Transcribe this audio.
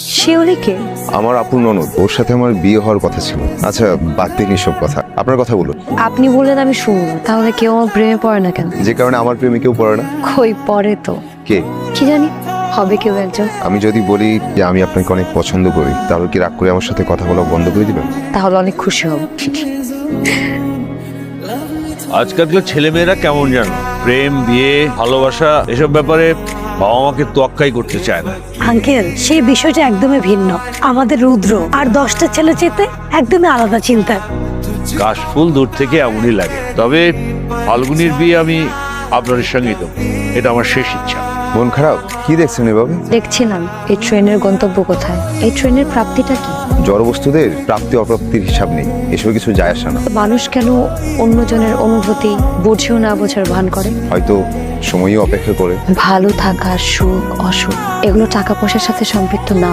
শিউলিকে আমার আপুর ননদ, ওর সাথে আমার বিয়ে হওয়ার কথা ছিল। আচ্ছা, বাদ দিন এসব কথা, আপনার কথা বলুন। আপনি বললেন আমি শুনবো না, তাহলে কেউ আমার প্রেমে পড়ে না কেন? যে কারণে আমার প্রেমে কেউ পড়ে না। কই পড়ে তো, কে? কি জানি, হবে কেউ একজন। আমি যদি বলি যে আমি আপনাকে অনেক পছন্দ করি, তাহলে কি রাগ করে আমার সাথে কথা বলা বন্ধ করে দিবেন? তাহলে অনেক খুশি হব। আজকালকার ছেলেমেয়েরা কেমন জানো, প্রেম, বিয়ে, ভালোবাসা এসব ব্যাপারে বাবা মাকে তোয়াক্কাই করতে চায় না। আঙ্কেল, সেই বিষয়টা একদমই ভিন্ন। আমাদের রুদ্র আর 10টা ছেলে চেতে একদমই আলাদা চিন্তা। কাশফুল দূর থেকে এমনই লাগে, তবে ফাল্গুনির বিয়ে আমি আপনাদের সঙ্গেই দেবো, এটা আমার শেষ ইচ্ছা। মন খারাপ? কি দেখছেন এভাবে? দেখছিলাম এই ট্রেনের গন্তব্য কোথায়, এই ট্রেনের প্রাপ্তিটা কি। জড়বস্তুদের প্রাপ্তি অপ্রাপ্তির হিসাব নেই, এসব কিছু যায় আসে না। মানুষ কেন অন্যজনের অনুভূতি বুঝেও না বোঝার ভান করে? হয়তো সময়ই অপেক্ষা করে। ভালো থাকা, সুখ, অসুখ এগুলো টাকা পয়সার সাথে সম্পৃক্ত না।